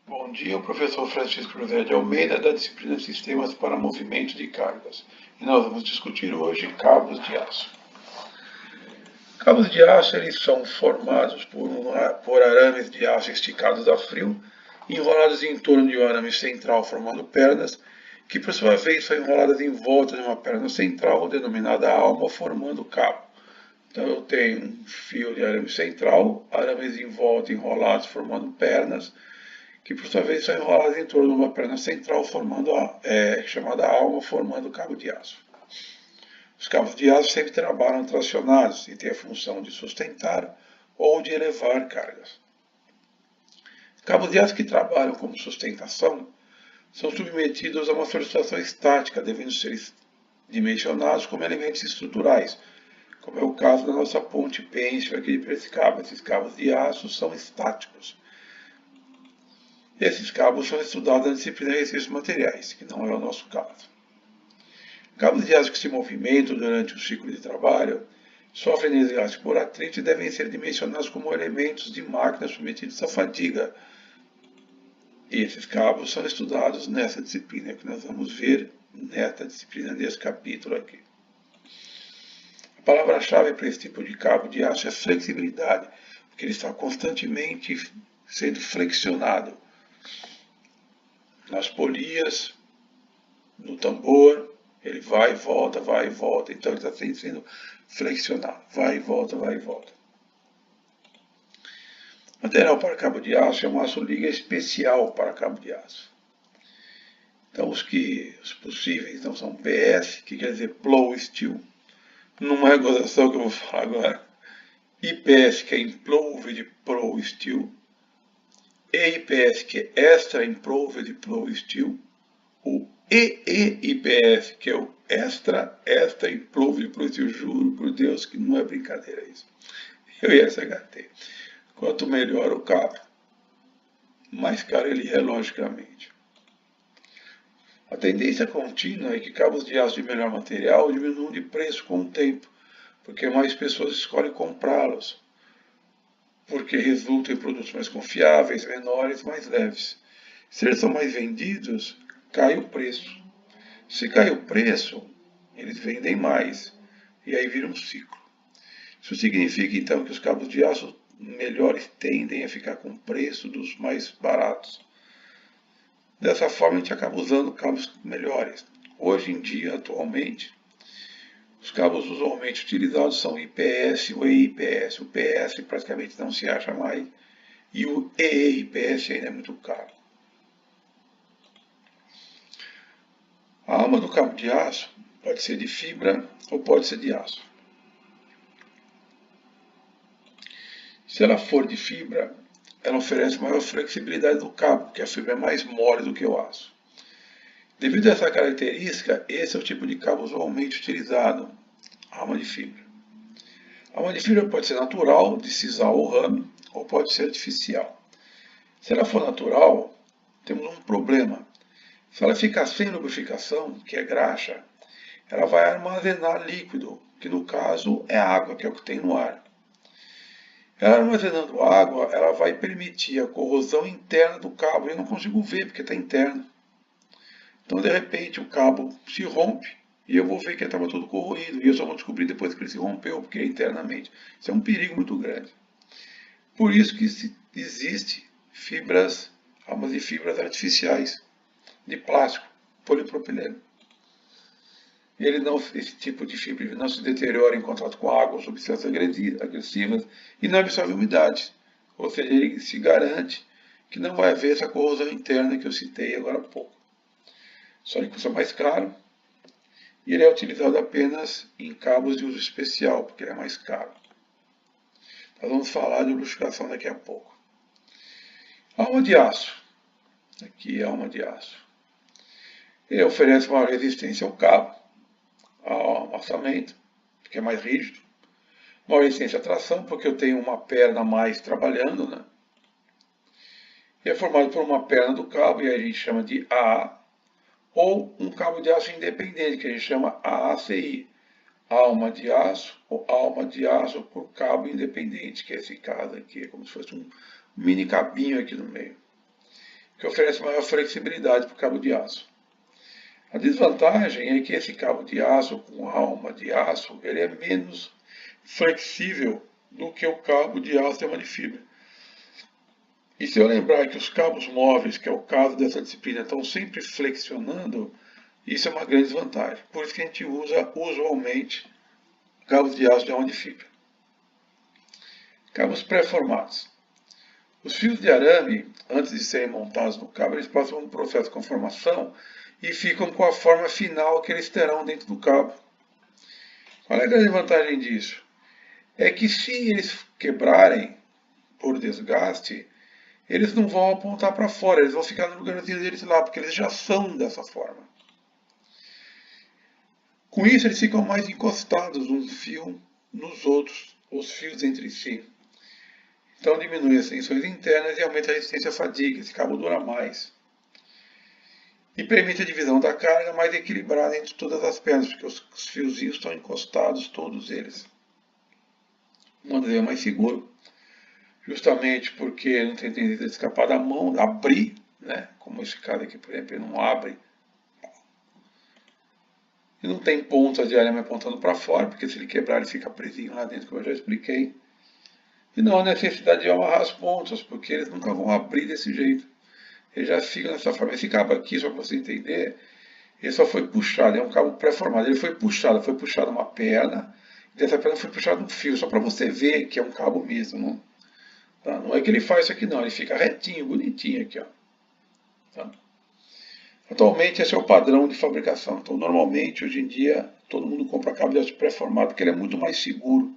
Bom dia, o professor Francisco José de Almeida, da disciplina Sistemas para Movimento de Cargas. E nós vamos discutir hoje cabos de aço. Cabos de aço eles são formados por arames de aço esticados a frio, enrolados em torno de um arame central formando pernas, que por sua vez são enroladas em volta de uma perna central, denominada alma, formando cabo. Então eu tenho um fio de arame central, arames em volta enrolados formando pernas, que por sua vez são enroladas em torno de uma perna central, chamada alma, formando o cabo de aço. Os cabos de aço sempre trabalham tracionados e têm a função de sustentar ou de elevar cargas. Cabos de aço que trabalham como sustentação são submetidos a uma solicitação estática, devendo ser dimensionados como elementos estruturais, como é o caso da nossa ponte pêncil aqui para esse cabo. Esses cabos de aço são estáticos. Esses cabos são estudados na disciplina de exercícios materiais, que não é o nosso caso. Cabos de aço que se movimentam durante o ciclo de trabalho sofrem desgaste por atrito e devem ser dimensionados como elementos de máquina submetidos à fadiga. E esses cabos são estudados nessa disciplina, que nós vamos ver nessa disciplina, nesse capítulo aqui. A palavra-chave para esse tipo de cabo de aço é flexibilidade, porque ele está constantemente sendo flexionado nas polias, no tambor, ele vai e volta, então ele está sendo flexionado, vai e volta, vai e volta. Material para cabo de aço é um aço-liga especial para cabo de aço. Então os possíveis então, são PS, que quer dizer Plow Steel, não é gozação que eu vou falar agora, IPS, que é Improved Plow Steel, EIPS, que é Extra Improved Plow Steel, o EEIPS, que é o Extra Improved Plow Steel, juro por Deus que não é brincadeira isso. E o ISHT. Quanto melhor o cabo, mais caro ele é, logicamente. A tendência contínua é que cabos de aço de melhor material diminuam de preço com o tempo, porque mais pessoas escolhem comprá-los, porque resultam em produtos mais confiáveis, menores, mais leves. Se eles são mais vendidos, cai o preço. Se cai o preço, eles vendem mais, e aí vira um ciclo. Isso significa então que os cabos de aço melhores tendem a ficar com o preço dos mais baratos. Dessa forma a gente acaba usando cabos melhores. Hoje em dia, atualmente, os cabos usualmente utilizados são o IPS e o EIPS. O PS praticamente não se acha mais e o EIPS ainda é muito caro. A alma do cabo de aço pode ser de fibra ou pode ser de aço. Se ela for de fibra, ela oferece maior flexibilidade do cabo, porque a fibra é mais mole do que o aço. Devido a essa característica, esse é o tipo de cabo usualmente utilizado, alma de fibra. A alma de fibra pode ser natural, de sisal ou rame, ou pode ser artificial. Se ela for natural, temos um problema. Se ela ficar sem lubrificação, que é graxa, ela vai armazenar líquido, que no caso é água, que é o que tem no ar. Ela armazenando água, ela vai permitir a corrosão interna do cabo. Eu não consigo ver porque está interno. Então, de repente, o cabo se rompe e eu vou ver que ele estava todo corroído. E eu só vou descobrir depois que ele se rompeu, porque é internamente. Isso é um perigo muito grande. Por isso que existe fibras, almas de fibras artificiais, de plástico, polipropileno. Esse tipo de fibra não se deteriora em contato com água ou substâncias agressivas e não absorve umidade. Ou seja, ele se garante que não vai haver essa corrosão interna que eu citei agora há pouco. Só ele custa mais caro e ele é utilizado apenas em cabos de uso especial, porque ele é mais caro. Nós vamos falar de lubrificação daqui a pouco. Alma de aço. Aqui é a alma de aço. Ele oferece maior resistência ao cabo, ao amassamento, porque é mais rígido. Maior resistência à tração, porque eu tenho uma perna a mais trabalhando, né? E é formado por uma perna do cabo, e aí a gente chama de AA, ou um cabo de aço independente, que a gente chama AACI, alma de aço ou alma de aço por cabo independente, que é esse caso aqui, é como se fosse um mini cabinho aqui no meio. que oferece maior flexibilidade para o cabo de aço. A desvantagem é que esse cabo de aço com alma de aço, ele é menos flexível do que o cabo de aço de alma de fibra. E se eu lembrar que os cabos móveis, que é o caso dessa disciplina, estão sempre flexionando, isso é uma grande desvantagem. Por isso que a gente usa usualmente cabos de aço de alma de fibra. Cabos pré-formados. Os fios de arame, antes de serem montados no cabo, eles passam por um processo de conformação e ficam com a forma final que eles terão dentro do cabo. Qual é a grande vantagem disso? É que se eles quebrarem por desgaste, eles não vão apontar para fora, eles vão ficar no lugarzinho deles lá, porque eles já são dessa forma. Com isso, eles ficam mais encostados um fio nos outros, os fios entre si. Então diminui as tensões internas e aumenta a resistência à fadiga, esse cabo dura mais. E permite a divisão da carga mais equilibrada entre todas as pernas, porque os fiozinhos estão encostados, todos eles. O manuseio é mais seguro, justamente porque não tem tendência de escapar da mão, abrir, né? Como esse caso aqui, por exemplo, ele não abre. E não tem pontas de arame apontando para fora, porque se ele quebrar ele fica presinho lá dentro, como eu já expliquei. E não há necessidade de amarrar as pontas, porque eles nunca vão abrir desse jeito. Ele já fica dessa forma. Esse cabo aqui, só para você entender, ele só foi puxado, é um cabo pré-formado. Ele foi puxado uma perna, e dessa perna foi puxado um fio, só para você ver que é um cabo mesmo. Não, tá? Não é que ele faz isso aqui não, ele fica retinho, bonitinho aqui. Ó. Tá? Atualmente esse é o padrão de fabricação. Então normalmente, hoje em dia, todo mundo compra cabo de aço pré-formado, porque ele é muito mais seguro.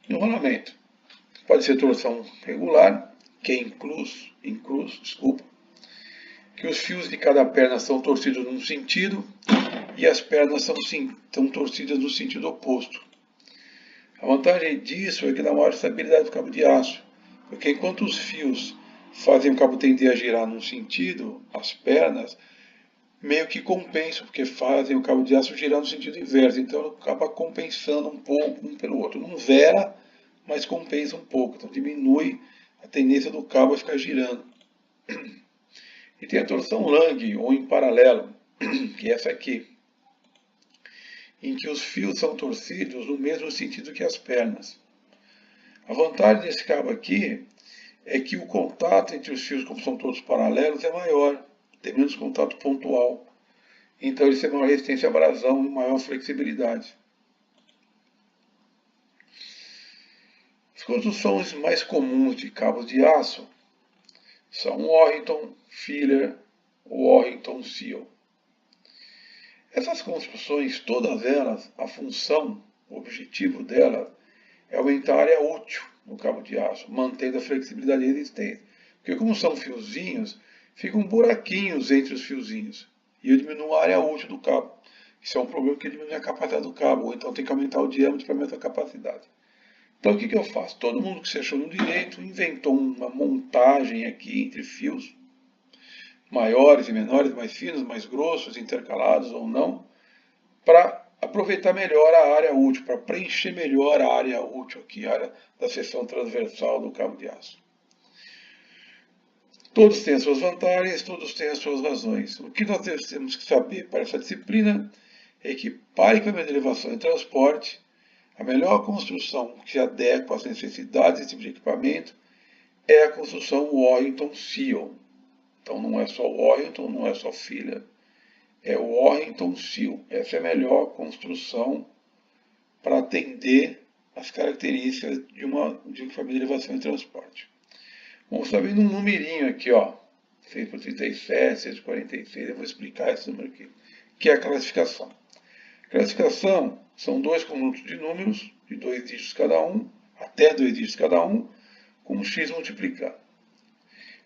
Enrolamento. Pode ser torção regular, que é inclus, que os fios de cada perna são torcidos num sentido e as pernas são torcidas no sentido oposto. A vantagem disso é que dá maior estabilidade do cabo de aço, porque enquanto os fios fazem o cabo tender a girar num sentido, as pernas meio que compensam, porque fazem o cabo de aço girar no sentido inverso, então acaba compensando um pouco um pelo outro. Não zera, mas compensa um pouco, então diminui a tendência do cabo a ficar girando. E tem a torção Lang, ou em paralelo, que é essa aqui, em que os fios são torcidos no mesmo sentido que as pernas. A vantagem desse cabo aqui é que o contato entre os fios, como são todos paralelos, é maior, tem menos contato pontual. Então eles têm maior resistência à abrasão e maior flexibilidade. As construções mais comuns de cabos de aço são o Orrington, Filler ou Orrington Seal. Essas construções, todas elas, a função, o objetivo delas é aumentar a área útil no cabo de aço, mantendo a flexibilidade e resistência. Porque como são fiozinhos, ficam buraquinhos entre os fiozinhos e eu diminuo a área útil do cabo. Isso é um problema que diminui a capacidade do cabo, ou então tem que aumentar o diâmetro para aumentar a capacidade. Então o que eu faço? Todo mundo que se achou no direito inventou uma montagem aqui entre fios, maiores e menores, mais finos, mais grossos, intercalados ou não, para aproveitar melhor a área útil, para preencher melhor a área útil aqui, a área da seção transversal do cabo de aço. Todos têm as suas vantagens, todos têm as suas razões. O que nós temos que saber para essa disciplina é que, para equipamento de elevação e transporte, a melhor construção que se adequa às necessidades desse tipo de equipamento é a construção Orrington Seal. Então não é só Orrington, não é só Filler, é o Orrington Seal. Essa é a melhor construção para atender as características de um equipamento de elevação e transporte. Vamos estar vendo um numerinho aqui, ó, 6 por 37, 6 por 46, eu vou explicar esse número aqui, que é a classificação. Classificação são dois conjuntos de números, de 2 dígitos cada um, até 2 dígitos cada um, com um x multiplicado.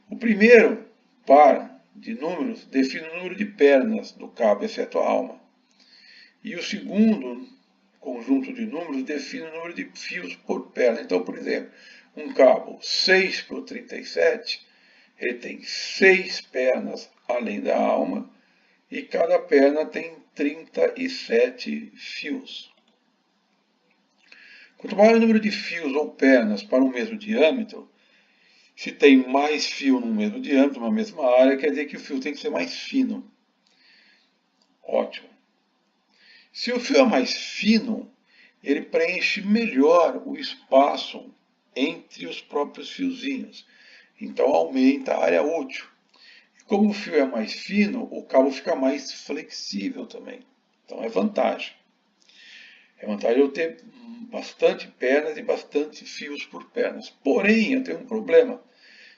O primeiro par de números define o número de pernas do cabo, exceto a alma. E o segundo conjunto de números define o número de fios por perna. Então, por exemplo, um cabo 6 por 37, ele tem 6 pernas além da alma, e cada perna tem 37 fios. Quanto maior o número de fios ou pernas para o mesmo diâmetro, Se tem mais fio no mesmo diâmetro, na mesma área, quer dizer que o fio tem que ser mais fino. Ótimo. Se o fio é mais fino, ele preenche melhor o espaço entre os próprios fiozinhos. Então aumenta a área útil. E como o fio é mais fino, o cabo fica mais flexível também. Então é vantagem. É vantagem eu ter bastante pernas e bastante fios por pernas. Porém, eu tenho um problema.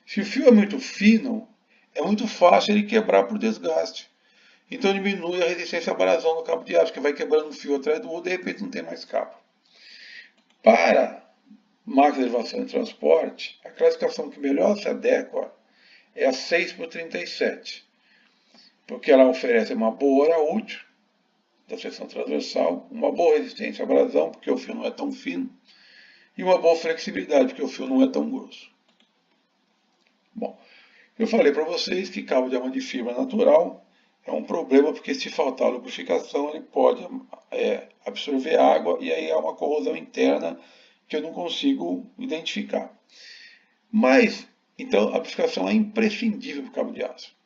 Se o fio é muito fino, é muito fácil ele quebrar por desgaste. Então diminui a resistência à abrasão no cabo de aço, que vai quebrando um fio atrás do outro, de repente não tem mais cabo. Para máquina de elevação e transporte, a classificação que melhor se adequa é a 6x37, porque ela oferece uma boa hora útil da seção transversal, uma boa resistência à abrasão, porque o fio não é tão fino, e uma boa flexibilidade, porque o fio não é tão grosso. Bom, eu falei para vocês que cabo de arma de fibra natural é um problema, porque se faltar lubrificação, ele pode absorver água e aí há uma corrosão interna que eu não consigo identificar. Mas, então, a lubrificação é imprescindível para o cabo de aço.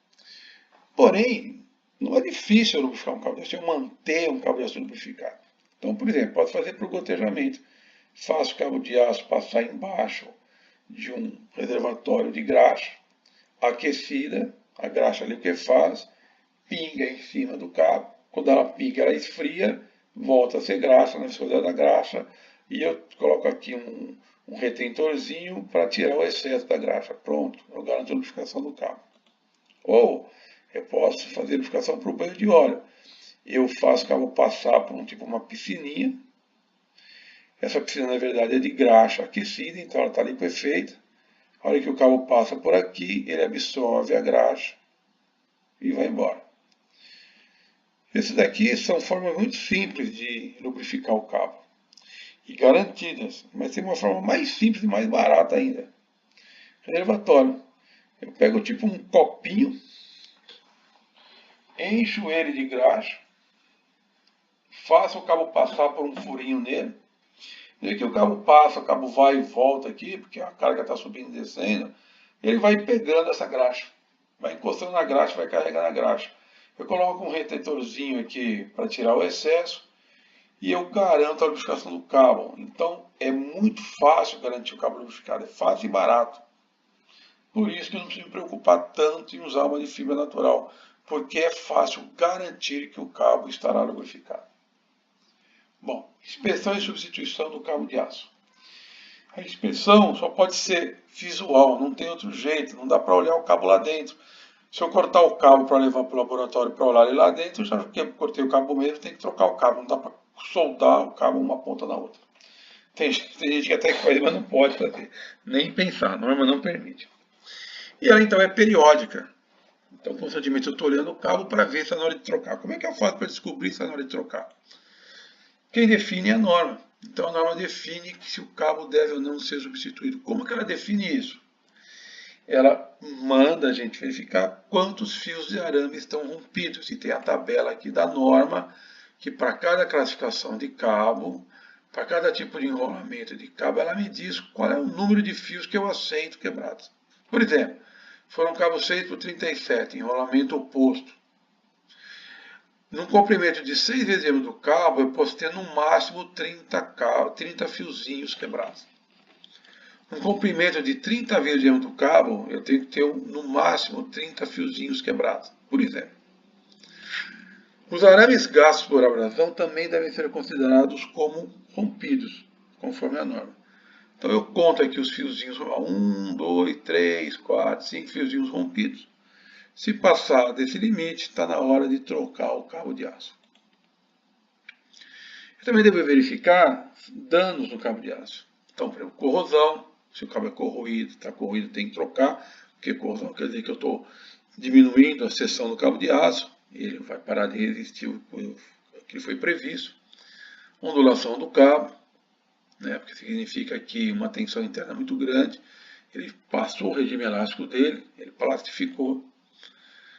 Porém, não é difícil lubrificar um cabo de aço, eu manter um cabo de aço lubrificado. Então, por exemplo, posso fazer para o gotejamento. Faço o cabo de aço passar embaixo de um reservatório de graxa aquecida, a graxa ali o que faz? Pinga em cima do cabo. Quando ela pinga, ela esfria, volta a ser graxa, na viscosidade da graxa, e eu coloco aqui um retentorzinho para tirar o excesso da graxa. Pronto, eu garanto a lubrificação do cabo. Ou eu posso fazer lubrificação para o banho de óleo. Eu faço o cabo passar por uma piscininha. Essa piscina, na verdade, é de graxa aquecida, então ela está liquefeita. A hora que o cabo passa por aqui, ele absorve a graxa e vai embora. Esses daqui são formas muito simples de lubrificar o cabo e garantidas, mas tem uma forma mais simples e mais barata ainda. Reservatório. Eu pego tipo um copinho, encho ele de graxa, faço o cabo passar por um furinho nele. E aí que o cabo passa, o cabo vai e volta aqui, porque a carga está subindo e descendo, ele vai pegando essa graxa, vai encostando na graxa, vai carregando a graxa. Eu coloco um retentorzinho aqui para tirar o excesso e eu garanto a lubrificação do cabo. Então é muito fácil garantir o cabo lubrificado, é fácil e barato. Por isso que eu não preciso me preocupar tanto em usar uma de fibra natural, porque é fácil garantir que o cabo estará lubrificado. Bom, inspeção e substituição do cabo de aço. A inspeção só pode ser visual, não tem outro jeito, não dá para olhar o cabo lá dentro. Se eu cortar o cabo para levar para o laboratório para olhar ele lá dentro, já que eu cortei o cabo mesmo, tem que trocar o cabo, não dá para soldar o cabo uma ponta na outra. Tem gente que até faz, mas não pode fazer, nem pensar, a norma não permite. E ela então é periódica. Então, constantemente eu estou olhando o cabo para ver se é na hora de trocar. Como é que eu faço para descobrir se é na hora de trocar? Quem define é a norma. Então a norma define se o cabo deve ou não ser substituído. Como que ela define isso? Ela manda a gente verificar quantos fios de arame estão rompidos. E tem a tabela aqui da norma, que para cada classificação de cabo, para cada tipo de enrolamento de cabo, ela me diz qual é o número de fios que eu aceito quebrados. Por exemplo, foram cabo 6x37, enrolamento oposto. Num comprimento de 6 vezes do cabo, eu posso ter no máximo 30 fiozinhos quebrados. Um comprimento de 30 vezes do cabo, eu tenho que ter no máximo 30 fiozinhos quebrados, por exemplo. Os arames gastos por abrasão também devem ser considerados como rompidos, conforme a norma. Então eu conto aqui os fiozinhos, 1, 2, 3, 4, 5 fiozinhos rompidos. Se passar desse limite, está na hora de trocar o cabo de aço. Eu também devo verificar danos no cabo de aço. Então, por exemplo, corrosão. Se o cabo é corroído, está corroído, tem que trocar. Porque corrosão quer dizer que eu estou diminuindo a seção do cabo de aço. Ele vai parar de resistir o que foi previsto. Ondulação do cabo, né, porque significa que uma tensão interna muito grande. Ele passou o regime elástico dele, ele plastificou.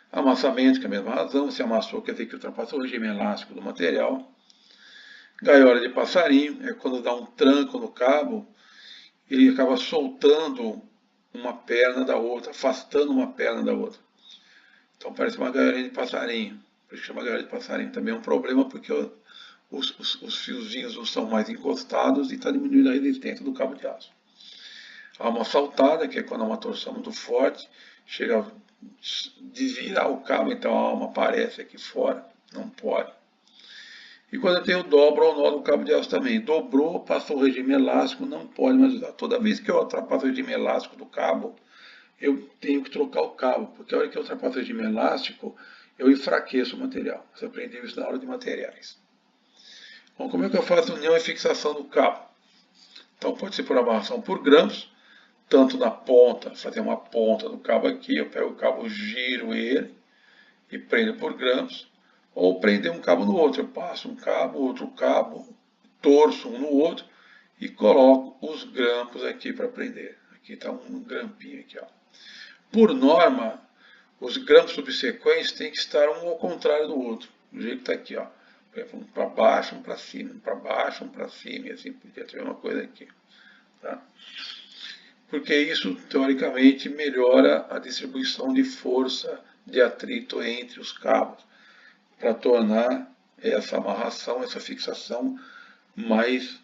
Amassamento, que é a mesma razão, se amassou quer dizer que ultrapassou o regime elástico do material. Gaiola de passarinho, é quando dá um tranco no cabo, ele acaba soltando uma perna da outra, afastando uma perna da outra. Então parece uma gaiolinha de passarinho. Por isso chama gaiola de passarinho. Também é um problema porque os fiozinhos não são mais encostados e está diminuindo a resistência do cabo de aço. Há uma saltada, que é quando há uma torção muito forte, chega a desvirar o cabo, então a alma aparece aqui fora, não pode. E quando eu tenho dobro ou nó do cabo de aço também, dobrou, passou o regime elástico, não pode mais usar. Toda vez que eu ultrapasso o regime elástico do cabo, eu tenho que trocar o cabo, porque a hora que eu ultrapasso o regime elástico, eu enfraqueço o material. Você aprendeu isso na aula de materiais. Bom, como é que eu faço união e fixação do cabo? Então pode ser por amarração por grampos, tanto na ponta, fazer uma ponta do cabo aqui, eu pego o cabo, giro ele e prendo por grampos, ou prender um cabo no outro, eu passo um cabo, outro cabo, torço um no outro e coloco os grampos aqui para prender. Aqui está um grampinho aqui, ó. Por norma, os grampos subsequentes têm que estar um ao contrário do outro, do jeito que está aqui, ó. Um para baixo, um para cima, um para baixo, um para cima, e assim podia ter uma coisa aqui. Tá? Porque isso, teoricamente, melhora a distribuição de força de atrito entre os cabos, para tornar essa amarração, essa fixação mais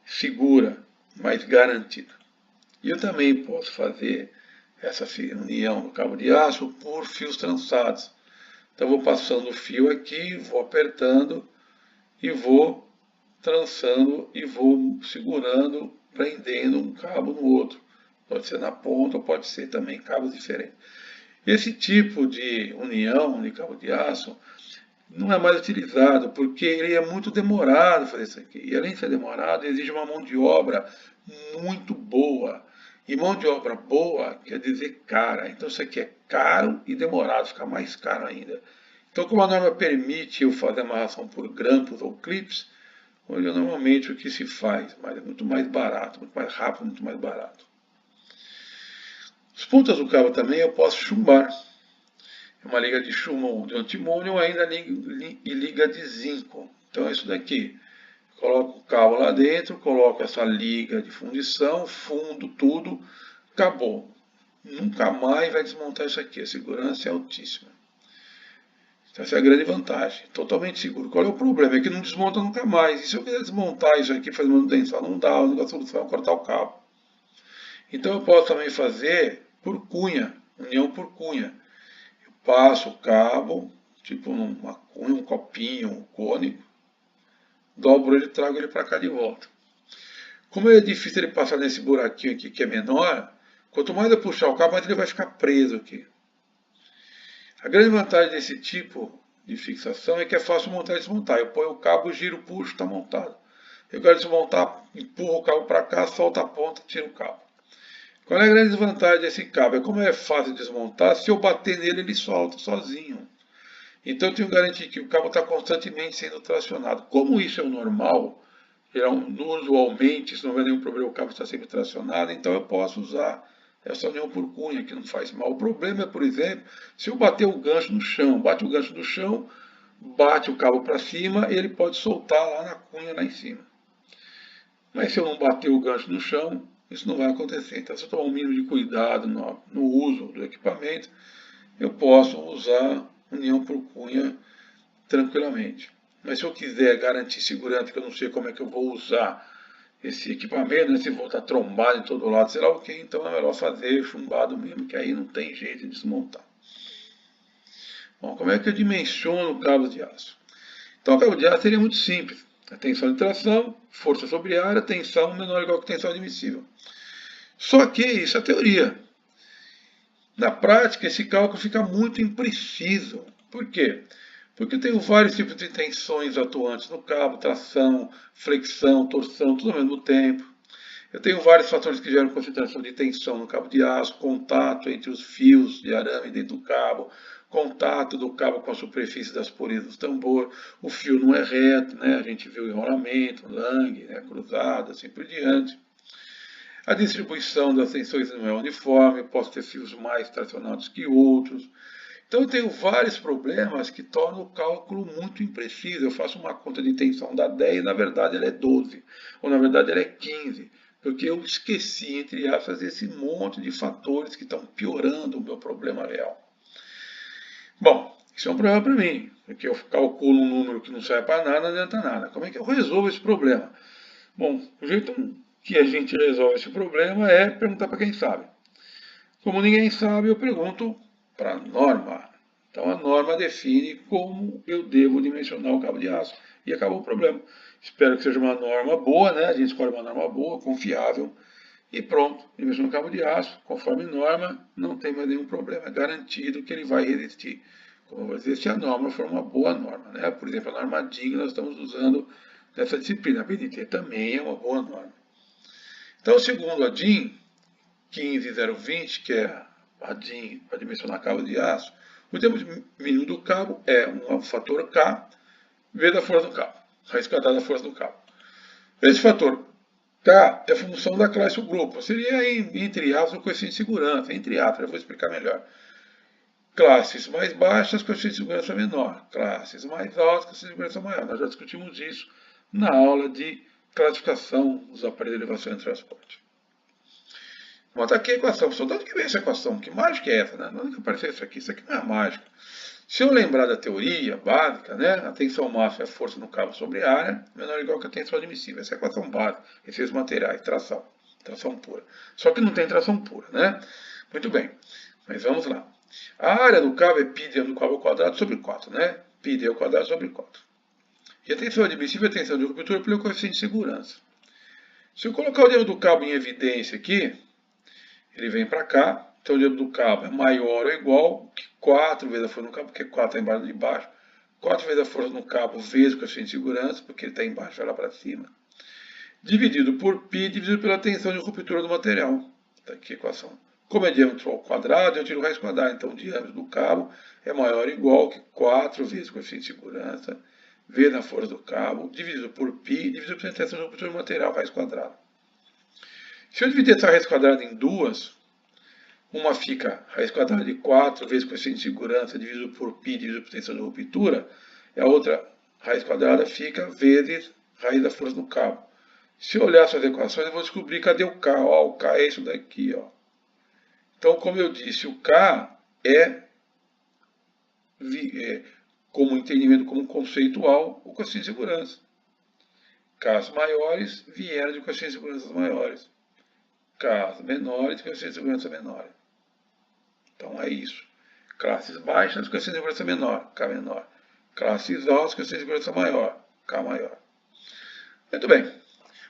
segura, mais garantida. E eu também posso fazer essa união do cabo de aço por fios trançados. Então, eu vou passando o fio aqui, vou apertando e vou trançando e vou segurando, prendendo um cabo no outro. Pode ser na ponta ou pode ser também cabos diferentes. Esse tipo de união de cabo de aço não é mais utilizado porque ele é muito demorado fazer isso aqui. E além de ser demorado, exige uma mão de obra muito boa. E mão de obra boa quer dizer cara. Então isso aqui é caro e demorado, fica mais caro ainda. Então, como a norma permite eu fazer amarração por grampos ou clips, hoje é normalmente o que se faz, mas é muito mais barato, muito mais rápido, muito mais barato. As pontas do cabo também eu posso chumbar. É uma liga de chumbo de antimônio ou ainda liga de zinco. Então é isso daqui. Coloco o cabo lá dentro, coloco essa liga de fundição, fundo tudo, acabou. Nunca mais vai desmontar isso aqui, a segurança é altíssima. Essa é a grande vantagem, totalmente seguro. Qual é o problema? É que não desmonta nunca mais. E se eu quiser desmontar isso aqui, fazer manutenção, não dá, a única solução é cortar o cabo. Então eu posso também fazer por cunha, união por cunha. Eu passo o cabo, tipo uma cunha, um copinho, um cônico, dobro ele e trago ele para cá de volta. Como é difícil ele passar nesse buraquinho aqui que é menor, quanto mais eu puxar o cabo, mais ele vai ficar preso aqui. A grande vantagem desse tipo de fixação é que é fácil montar e desmontar. Eu ponho o cabo, giro, puxo, está montado. Eu quero desmontar, empurro o cabo para cá, solto a ponta, tiro o cabo. Qual é a grande desvantagem desse cabo? É como é fácil de desmontar, se eu bater nele, ele solta sozinho. Então eu tenho que garantir que o cabo está constantemente sendo tracionado. Como isso é o normal, usualmente, se não houver nenhum problema, o cabo está sempre tracionado, então eu posso usar essa união por cunha, que não faz mal. O problema é, por exemplo, se eu bater o gancho no chão, bate o gancho no chão, bate o cabo para cima, ele pode soltar lá na cunha, lá em cima. Mas se eu não bater o gancho no chão, isso não vai acontecer. Então, se eu tomar um mínimo de cuidado no uso do equipamento, eu posso usar união por cunha tranquilamente. Mas se eu quiser garantir segurança, que eu não sei como é que eu vou usar esse equipamento, né, se vou estar trombado em todo lado, sei lá o que, então é melhor fazer chumbado mesmo, que aí não tem jeito de desmontar. Bom, como é que eu dimensiono o cabo de aço? Então o cabo de aço seria muito simples. A tensão de tração, força sobre área, tensão menor ou igual que tensão admissível. Só que isso é teoria. Na prática, esse cálculo fica muito impreciso. Por quê? Porque eu tenho vários tipos de tensões atuantes no cabo, tração, flexão, torção, tudo ao mesmo tempo. Eu tenho vários fatores que geram concentração de tensão no cabo de aço, contato entre os fios de arame dentro do cabo, contato do cabo com a superfície das poreiras do tambor, o fio não é reto, né? A gente viu enrolamento, langue, né? Cruzado, assim por diante. A distribuição das tensões não é uniforme, posso ter fios mais tracionados que outros. Então eu tenho vários problemas que tornam o cálculo muito impreciso. Eu faço uma conta de tensão da 10 e na verdade ela é 12, ou na verdade ela é 15. porque eu esqueci, entre aspas, esse monte de fatores que estão piorando o meu problema real. Bom, isso é um problema para mim, porque eu calculo um número que não serve para nada, não adianta nada. Como é que eu resolvo esse problema? Bom, o jeito que a gente resolve esse problema é perguntar para quem sabe. Como ninguém sabe, eu pergunto para a norma. Então a norma define como eu devo dimensionar o cabo de aço e acabou o problema. Espero que seja uma norma boa, né? A gente escolhe uma norma boa, confiável e pronto. Dimensiona o cabo de aço, conforme norma, não tem mais nenhum problema. É garantido que ele vai resistir. Como eu vou dizer, se a norma for uma boa norma, né? Por exemplo, a norma DIN nós estamos usando nessa disciplina. A BNT também é uma boa norma. Então, segundo a DIN 15020, que é a DIN para dimensionar cabo de aço, o tempo mínimo do cabo é um fator K vezes a força do cabo, raiz quadrada da força do cabo. Esse fator K é função da classe ou grupo, seria entre aspas o coeficiente de segurança, entre aspas, eu vou explicar melhor. Classes mais baixas, coeficiente de segurança menor. Classes mais altas, coeficiente de segurança maior. Nós já discutimos isso na aula de classificação dos aparelhos de elevação e transporte. Bom, está aqui a equação. Só de onde que vem essa equação? Que mágica é essa, né? De onde que apareceu isso aqui? Isso aqui não é mágica. Se eu lembrar da teoria básica, né? A tensão máxima é a força no cabo sobre a área, menor ou igual que a tensão admissível. Essa é a equação básica. Efeitos materiais, tração. Tração pura. Só que não tem tração pura, né? Muito bem. Mas vamos lá. A área do cabo é π diâmetro do cabo ao quadrado sobre 4, né? Πd ao quadrado sobre 4. E a tensão admissível é a tensão de ruptura pelo coeficiente de segurança. Se eu colocar o diâmetro do cabo em evidência aqui, ele vem para cá, então o diâmetro do cabo é maior ou igual que 4 vezes a força no cabo, porque 4 está embaixo de baixo, 4 vezes a força no cabo vezes o coeficiente de segurança, porque ele está embaixo e vai lá para cima, dividido por π, dividido pela tensão de ruptura do material. Está aqui a equação. Como é diâmetro ao quadrado, eu tiro raiz quadrada, então o diâmetro do cabo é maior ou igual que 4 vezes o coeficiente de segurança, vezes a força do cabo, dividido por π, dividido pela tensão de ruptura do material, raiz quadrada. Se eu dividir essa raiz quadrada em duas, uma fica raiz quadrada de 4 vezes coeficiente de segurança dividido por π dividido por tensão de ruptura, e a outra raiz quadrada fica vezes raiz da força do cabo. Se eu olhar essas equações, eu vou descobrir cadê o K. Ó, o K é isso daqui. Ó. Então, como eu disse, o K é, como entendimento como conceitual, o coeficiente de segurança. Ks maiores vieram de coeficiente de segurança maiores. Ks menores, coeficiente de segurança menores. Então é isso. Classes baixas, coeficiente de segurança menor, K menor. Classes altas, coeficiente de segurança maior, K maior. Muito bem.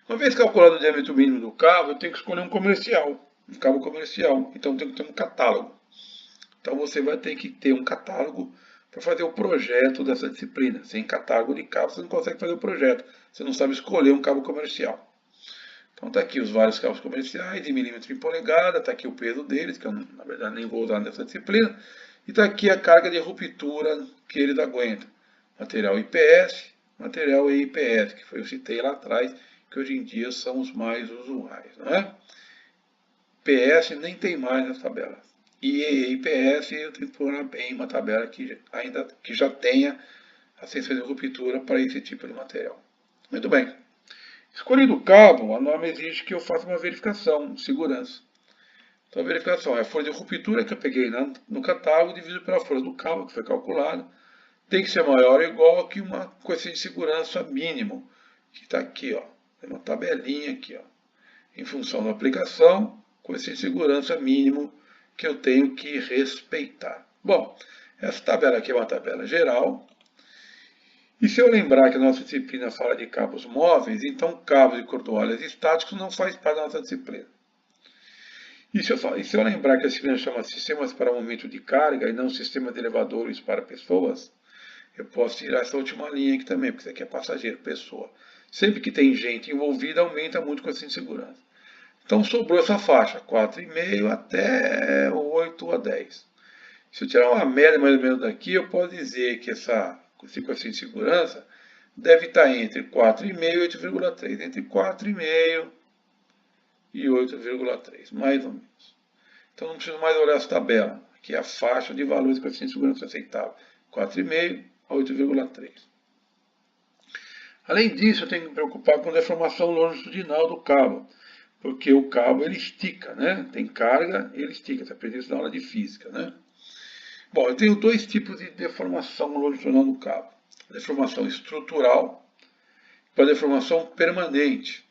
Uma vez calculado o diâmetro mínimo do cabo, eu tenho que escolher um comercial. Um cabo comercial. Então eu tenho que ter um catálogo. Então você vai ter que ter um catálogo para fazer o projeto dessa disciplina. Sem catálogo de cabo você não consegue fazer o projeto. Você não sabe escolher um cabo comercial. Então está aqui os vários cabos comerciais, de milímetro em polegada, está aqui o peso deles, que eu na verdade nem vou usar nessa disciplina, e está aqui a carga de ruptura que eles aguentam. Material IPS, material EIPS, que foi eu citei lá atrás, que hoje em dia são os mais usuais. Não é? PS nem tem mais nas tabelas. E EIPS eu tenho que pôr bem uma tabela que já tenha a ciência de ruptura para esse tipo de material. Muito bem. Escolhido o cabo, a norma exige que eu faça uma verificação de segurança. Então a verificação é a força de ruptura que eu peguei no catálogo dividido pela força do cabo que foi calculada. Tem que ser maior ou igual que uma coeficiente de segurança mínimo, que está aqui, ó. Tem uma tabelinha aqui, ó. Em função da aplicação, coeficiente de segurança mínimo que eu tenho que respeitar. Bom, essa tabela aqui é uma tabela geral. E se eu lembrar que a nossa disciplina fala de cabos móveis, então cabos e cordoalhas estáticos não faz parte da nossa disciplina. E se eu lembrar que a disciplina chama sistemas para aumento de carga e não sistema de elevadores para pessoas, eu posso tirar essa última linha aqui também, porque isso aqui é passageiro, pessoa. Sempre que tem gente envolvida, aumenta muito o coeficiente de segurança. Então sobrou essa faixa, 4,5 até 8 a 10. Se eu tirar uma média mais ou menos daqui, eu posso dizer que esse coeficiente de segurança deve estar entre 4,5 e 8,3. Entre 4,5 e 8,3, mais ou menos. Então não preciso mais olhar essa tabela. Aqui é a faixa de valores de coeficiente de segurança aceitável. 4,5 a 8,3. Além disso, eu tenho que me preocupar com a deformação longitudinal do cabo. porque o cabo ele estica, né? Tem carga, ele estica. Você aprendeu isso na aula de física, né? Bom, eu tenho dois tipos de deformação longitudinal do cabo. Deformação estrutural e a deformação permanente.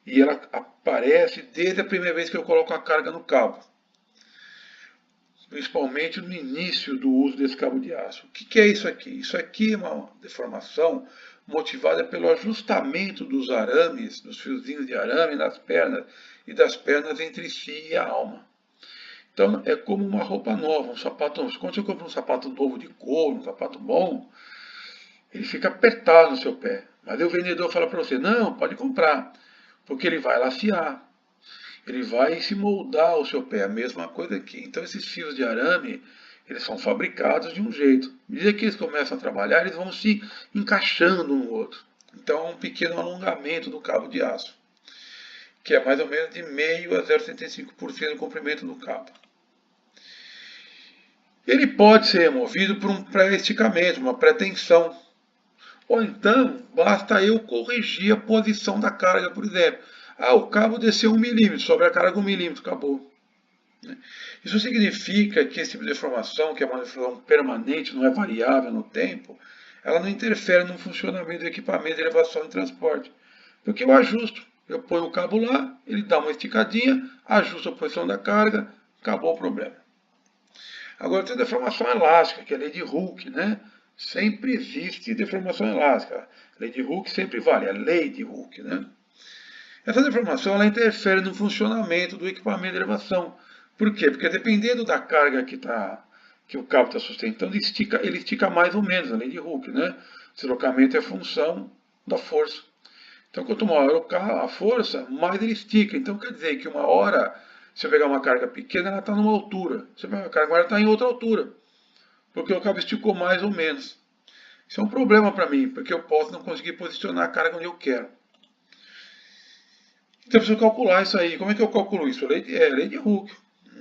E ela aparece desde a primeira vez que eu coloco a carga no cabo. Principalmente no início do uso desse cabo de aço. O que é isso aqui? Isso aqui é uma deformação motivada pelo ajustamento dos arames, dos fiozinhos de arame nas pernas e das pernas entre si e a alma. Então é como uma roupa nova, um sapato novo. Quando você compra um sapato novo de couro, um sapato bom, ele fica apertado no seu pé. Mas aí o vendedor fala para você, não, pode comprar, porque ele vai lacear. Ele vai se moldar ao seu pé, a mesma coisa aqui. Então esses fios de arame, eles são fabricados de um jeito. À medida que eles começam a trabalhar, eles vão se encaixando um no outro. Então é um pequeno alongamento do cabo de aço, que é mais ou menos de meio a 0,75% do comprimento do cabo. Ele pode ser removido por um pré-esticamento, uma pré-tensão. Ou então, basta eu corrigir a posição da carga, por exemplo. Ah, o cabo desceu 1 milímetro, sobre a carga 1 milímetro, acabou. Isso significa que esse tipo de deformação, que é uma deformação permanente, não é variável no tempo, ela não interfere no funcionamento do equipamento de elevação e transporte. Porque eu ajusto, eu ponho o cabo lá, ele dá uma esticadinha, ajusta a posição da carga, acabou o problema. Agora tem a deformação elástica, que é a lei de Hooke, né? Sempre existe deformação elástica. A lei de Hooke sempre vale, a lei de Hooke, né? Essa deformação ela interfere no funcionamento do equipamento de elevação. Por quê? Porque dependendo da carga que o cabo está sustentando, ele estica mais ou menos, a lei de Hooke, né? O deslocamento é função da força. Então, quanto maior a força, mais ele estica. Então, quer dizer que uma hora, se eu pegar uma carga pequena, ela está numa altura. Se eu pegar uma carga maior, ela está em outra altura. Porque o cabo esticou mais ou menos. Isso é um problema para mim, porque eu posso não conseguir posicionar a carga onde eu quero. Então, eu preciso calcular isso aí. Como é que eu calculo isso? Lei de Hooke.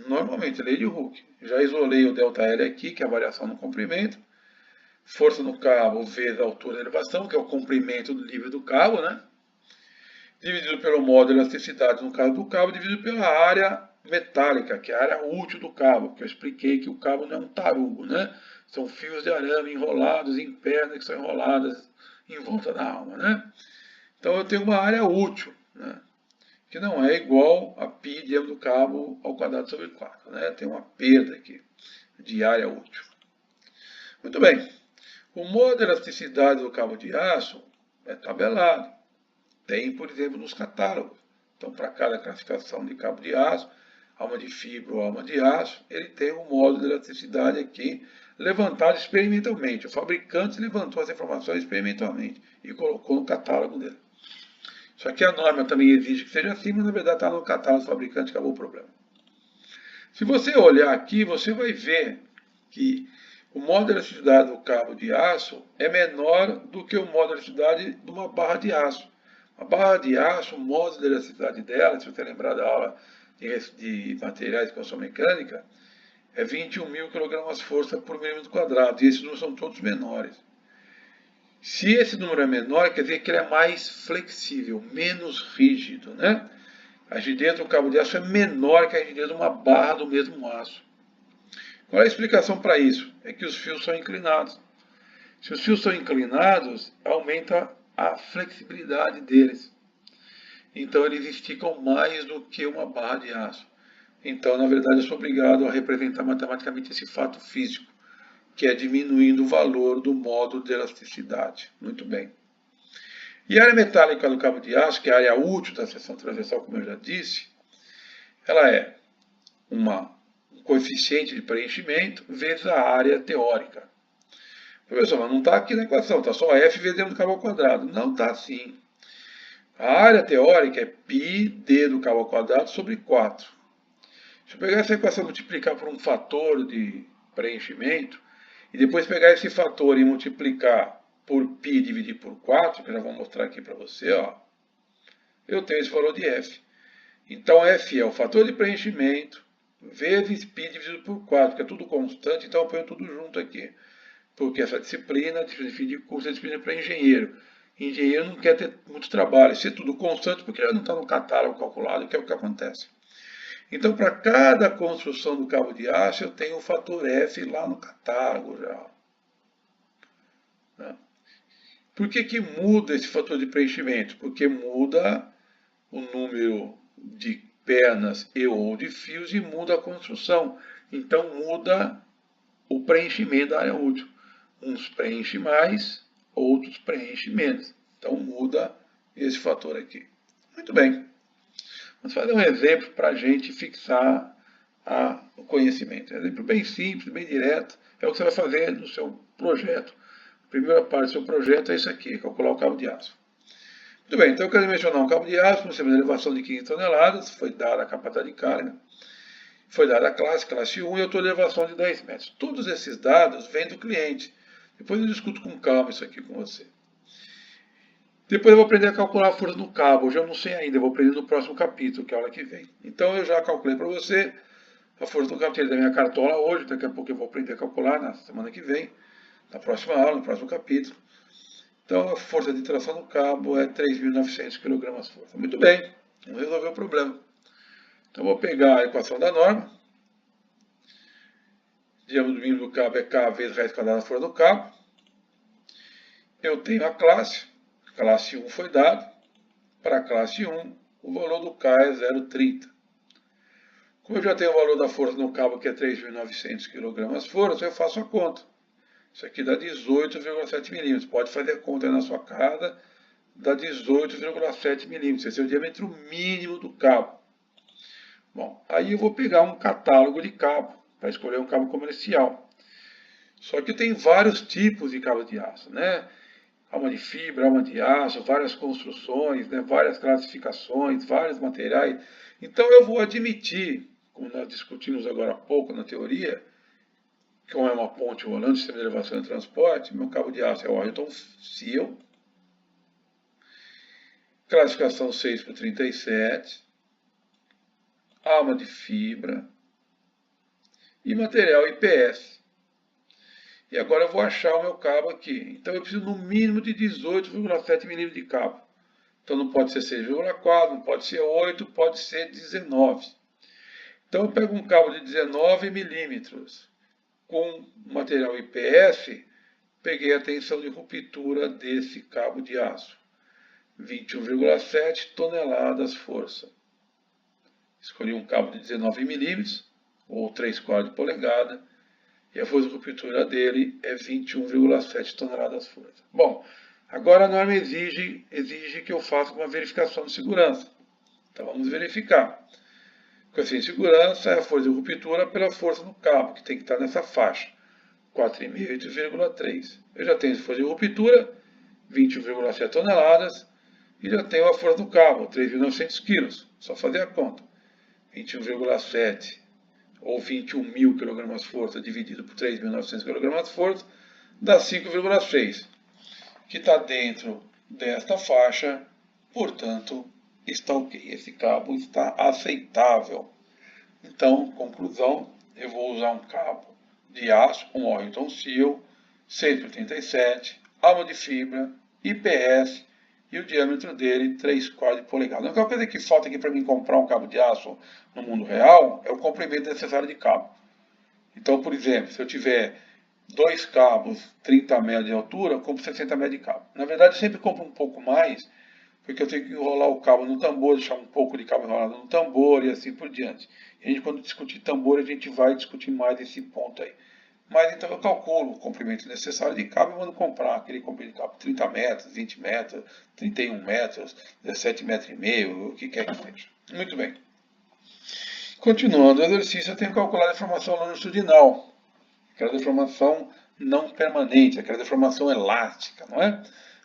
Normalmente, lei de Hooke. Já isolei o ΔL aqui, que é a variação no comprimento. Força no cabo vezes a altura da elevação, que é o comprimento livre do cabo, né? Dividido pelo módulo de elasticidade no caso do cabo, dividido pela área metálica, que é a área útil do cabo, porque eu expliquei que o cabo não é um tarugo, né? São fios de arame enrolados em pernas que são enroladas em volta da alma, né? Então eu tenho uma área útil, né? Que não é igual a π de do cabo ao quadrado sobre 4, né? Tem uma perda aqui de área útil. Muito bem. O módulo de elasticidade do cabo de aço é tabelado. Tem, por exemplo, nos catálogos. Então, para cada classificação de cabo de aço, alma de fibra ou alma de aço, ele tem um módulo de elasticidade aqui levantado experimentalmente. O fabricante levantou as informações experimentalmente e colocou no catálogo dele. Só que a norma também exige que seja assim, mas na verdade está no catálogo do fabricante, acabou o problema. Se você olhar aqui, você vai ver que o módulo de elasticidade do cabo de aço é menor do que o módulo de elasticidade de uma barra de aço. A barra de aço, o módulo de elasticidade dela, se você lembrar da aula de materiais de construção mecânica, é 21.000 kgf por milímetro quadrado. E esses números são todos menores. Se esse número é menor, quer dizer que ele é mais flexível, menos rígido, né? A rigidez do cabo de aço é menor que a rigidez de uma barra do mesmo aço. Qual é a explicação para isso? É que os fios são inclinados. Se os fios são inclinados, aumenta a flexibilidade deles. Então eles esticam mais do que uma barra de aço. Então, na verdade, eu sou obrigado a representar matematicamente esse fato físico, que é diminuindo o valor do módulo de elasticidade. Muito bem. E a área metálica do cabo de aço, que é a área útil da seção transversal, como eu já disse, ela é um coeficiente de preenchimento vezes a área teórica. Professor, mas não está aqui na equação, está só F vezes d do cabo ao quadrado. Não está assim. A área teórica é πd do cabo ao quadrado sobre 4. Se eu pegar essa equação e multiplicar por um fator de preenchimento, e depois pegar esse fator e multiplicar por π dividido por 4, que eu já vou mostrar aqui para você, ó, eu tenho esse valor de F. Então, F é o fator de preenchimento vezes π dividido por 4, que é tudo constante, então eu ponho tudo junto aqui. Porque essa disciplina de curso é disciplina para engenheiro. Engenheiro não quer ter muito trabalho, ser tudo constante, porque ele não está no catálogo calculado, que é o que acontece. Então, para cada construção do cabo de aço, eu tenho o fator F lá no catálogo já. Né? Por que muda esse fator de preenchimento? Porque muda o número de pernas e ou de fios e muda a construção. Então, muda o preenchimento da área útil. Uns preenchem mais, outros preenchem menos. Então, muda esse fator aqui. Muito bem. Vamos fazer um exemplo para a gente fixar o conhecimento. Um exemplo bem simples, bem direto. É o que você vai fazer no seu projeto. A primeira parte do seu projeto é isso aqui, calcular o cabo de aço. Muito bem, então eu quero dimensionar um cabo de aço, com uma elevação de 15 toneladas, foi dada a capacidade de carga, foi dada a classe 1 e eu estou em elevação de 10 metros. Todos esses dados vêm do cliente. Depois eu discuto com calma isso aqui com você. Depois eu vou aprender a calcular a força no cabo. Hoje eu não sei ainda, eu vou aprender no próximo capítulo, que é a aula que vem. Então eu já calculei para você a força no cabo, tirei da minha cartola hoje, daqui a pouco eu vou aprender a calcular na semana que vem, na próxima aula, no próximo capítulo. Então a força de tração no cabo é 3.900 kgf. Muito bem, vamos resolver o problema. Então eu vou pegar a equação da norma. O diâmetro mínimo do cabo é K vezes raiz quadrada da força do cabo. Eu tenho a classe 1 foi dado. Para a classe 1, o valor do K é 0,30. Como eu já tenho o valor da força no cabo, que é 3.900 kgf, eu faço a conta. Isso aqui dá 18,7 milímetros. Pode fazer a conta aí na sua casa, dá 18,7 milímetros. Esse é o diâmetro mínimo do cabo. Bom, aí eu vou pegar um catálogo de cabo, para escolher um cabo comercial. Só que tem vários tipos de cabo de aço, né? Alma de fibra, alma de aço, várias construções, né? Várias classificações, vários materiais. Então eu vou admitir, como nós discutimos agora há pouco na teoria, que é uma ponte rolante, sistema de elevação e transporte, meu cabo de aço é o Orrington Steel, classificação 6/37, alma de fibra e material IPS. E agora eu vou achar o meu cabo aqui. Então eu preciso no mínimo de 18,7 milímetros de cabo. Então não pode ser 6,4, não pode ser 8, pode ser 19. Então eu pego um cabo de 19 milímetros com material IPS, peguei a tensão de ruptura desse cabo de aço. 21,7 toneladas força. Escolhi um cabo de 19 milímetros, ou 3/4 de polegada, e a força de ruptura dele é 21,7 toneladas força. Bom, agora a norma exige que eu faça uma verificação de segurança. Então vamos verificar. O coeficiente de segurança é a força de ruptura pela força no cabo, que tem que estar nessa faixa, 4,5 e 8,3. Eu já tenho a força de ruptura, 21,7 toneladas, e já tenho a força do cabo, 3.900 kg. Só fazer a conta. 21,7 ou 21.000 kgf dividido por 3.900 kgf dá 5,6, que está dentro desta faixa, portanto, está ok. Esse cabo está aceitável. Então, conclusão, eu vou usar um cabo de aço, um Orrington Steel, 6/37, alma de fibra, IPS, e o diâmetro dele 3/4 de polegada. A única coisa que falta aqui para mim comprar um cabo de aço no mundo real é o comprimento necessário de cabo. Então, por exemplo, se eu tiver dois cabos 30 metros de altura, eu compro 60 metros de cabo. Na verdade, eu sempre compro um pouco mais, porque eu tenho que enrolar o cabo no tambor, deixar um pouco de cabo enrolado no tambor e assim por diante. E a gente, quando discutir tambor, a gente vai discutir mais esse ponto aí. Mas então eu calculo o comprimento necessário de cabo e mando comprar aquele comprimento de cabo 30 metros, 20 metros, 31 metros, 17 metros e meio, o que quer que seja. Muito bem. Continuando o exercício, eu tenho que calcular a deformação longitudinal, aquela deformação não permanente, aquela deformação elástica, não é?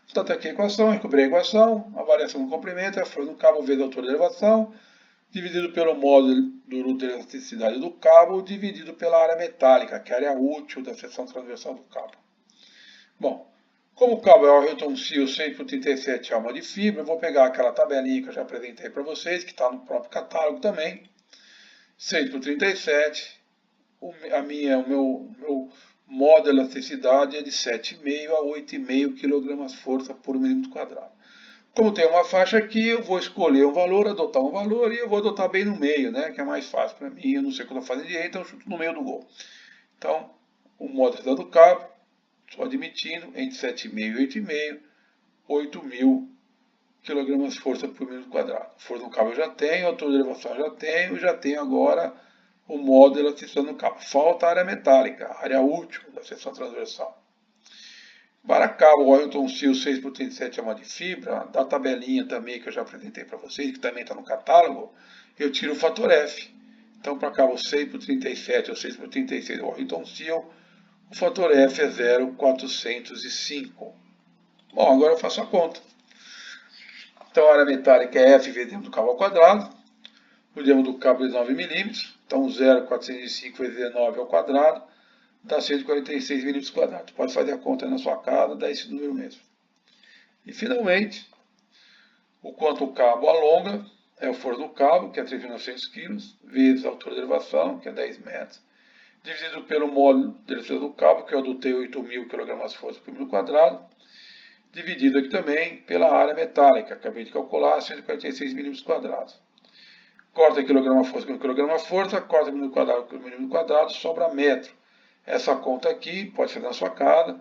Portanto, aqui a equação, recuperei a equação, a variação do comprimento é a força do cabo vezes a altura da elevação, dividido pelo módulo de elasticidade do cabo, dividido pela área metálica, que é a área útil da seção transversal do cabo. Bom, como o cabo é o Orrington Steel 6/37 alma de fibra, eu vou pegar aquela tabelinha que eu já apresentei para vocês, que está no próprio catálogo também. 6/37, o modo de elasticidade é de 7,5 a 8,5 kgfm por milímetro quadrado. Como tem uma faixa aqui, eu vou escolher um valor, adotar um valor e eu vou adotar bem no meio, né? Que é mais fácil para mim. Eu não sei o que eu estou fazendo direito, então eu chuto no meio do gol. Então, o modo de do cabo, só admitindo, entre 7,5 e 8,5, 8.000 kgfm por milímetro quadrado. Força do cabo eu já tenho, a altura de elevação eu já tenho agora o modo de elasticidade do cabo. Falta a área metálica, a área útil da seção transversal. Para cabo Wellington Steel 6x37 é uma de fibra, da tabelinha também que eu já apresentei para vocês, que também está no catálogo, eu tiro o fator F. Então, para cabo 6x37 ou 6x36 Wellington Steel, o fator F é 0,405. Bom, agora eu faço a conta. Então, a área metálica é F vezes do cabo ao quadrado, o diâmetro do cabo é 9 mm, então 0,405 vezes 19 ao quadrado, dá 146 milímetros quadrados. Pode fazer a conta na sua casa, dá esse número mesmo. E finalmente, o quanto o cabo alonga é o força do cabo, que é 3.900 kg, vezes a altura de elevação, que é 10 metros, dividido pelo módulo de elevação do cabo, que eu adotei 8.000 kgfm por milímetro quadrado, dividido aqui também pela área metálica, acabei de calcular, 146 milímetros quadrados. Corta quilograma-força com quilograma-força, corta milímetro quadrado com milímetro quadrado, sobra metro. Essa conta aqui, pode ser na sua casa,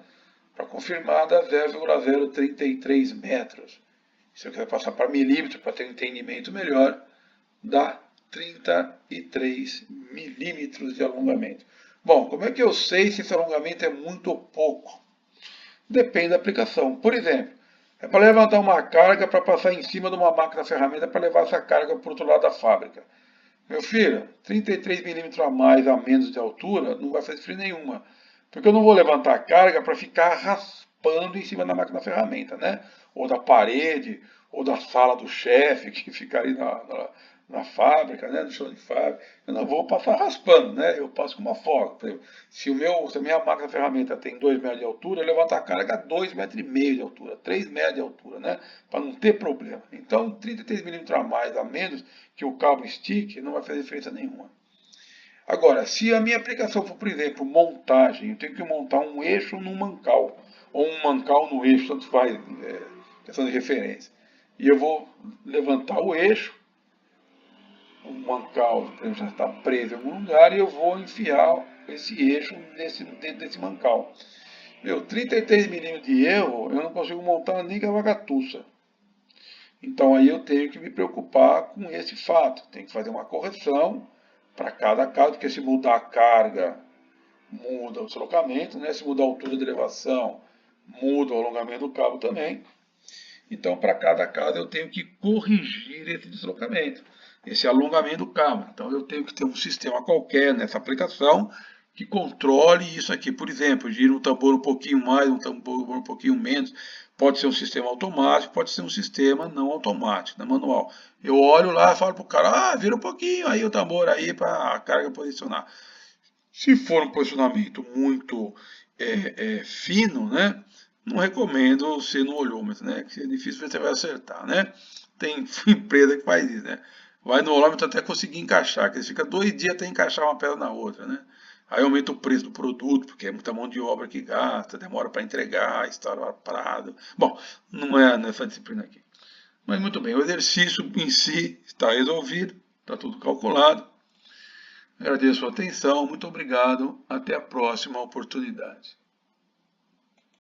para confirmar, dá 0,033 metros. Se eu quiser passar para milímetro, para ter um entendimento melhor, dá 33 milímetros de alongamento. Bom, como é que eu sei se esse alongamento é muito ou pouco? Depende da aplicação. Por exemplo, é para levantar uma carga para passar em cima de uma máquina ferramenta para levar essa carga para o outro lado da fábrica. Meu filho, 33 milímetros a mais, a menos de altura, não vai fazer diferença nenhuma. Porque eu não vou levantar a carga para ficar raspando em cima da máquina ferramenta, né? Ou da parede, ou da sala do chefe, que fica ali na fábrica, né? No chão de fábrica. Eu não vou passar raspando, né? Eu passo com uma folga. Se a minha máquina ferramenta tem 2 metros de altura, eu levanto a carga a 2,5 metros de altura, 3 metros de altura, né? Para não ter problema. Então, 33 milímetros a mais, a menos que o cabo estique, não vai fazer diferença nenhuma. Agora, se a minha aplicação for, por exemplo, montagem, eu tenho que montar um eixo num mancal, ou um mancal no eixo, tanto faz, questão de referência. E eu vou levantar o eixo, o mancal, por exemplo, já está preso em algum lugar, e eu vou enfiar esse eixo dentro desse mancal. Meu, 33 milímetros de erro, eu não consigo montar nem com a vagatuça. Então aí eu tenho que me preocupar com esse fato, tenho que fazer uma correção para cada caso, porque se mudar a carga, muda o deslocamento, né? Se mudar a altura de elevação, muda o alongamento do cabo também. Então, para cada caso, eu tenho que corrigir esse deslocamento, esse alongamento do cabo. Então, eu tenho que ter um sistema qualquer nessa aplicação que controle isso aqui. Por exemplo, gira um tambor um pouquinho mais, um tambor um pouquinho menos. Pode ser um sistema automático, pode ser um sistema não automático, não manual. Eu olho lá e falo para o cara, vira um pouquinho aí o tambor aí para a carga posicionar. Se for um posicionamento muito fino, né, não recomendo ser no olhômetro, né, que é difícil você vai acertar, né. Tem empresa que faz isso, né. Vai no olhômetro até conseguir encaixar, que fica 2 dias até encaixar uma pedra na outra, né. Aí aumenta o preço do produto, porque é muita mão de obra que gasta, demora para entregar, está parado. Bom, não é nessa disciplina aqui. Mas muito bem, o exercício em si está resolvido, está tudo calculado. Agradeço a sua atenção, muito obrigado, até a próxima oportunidade.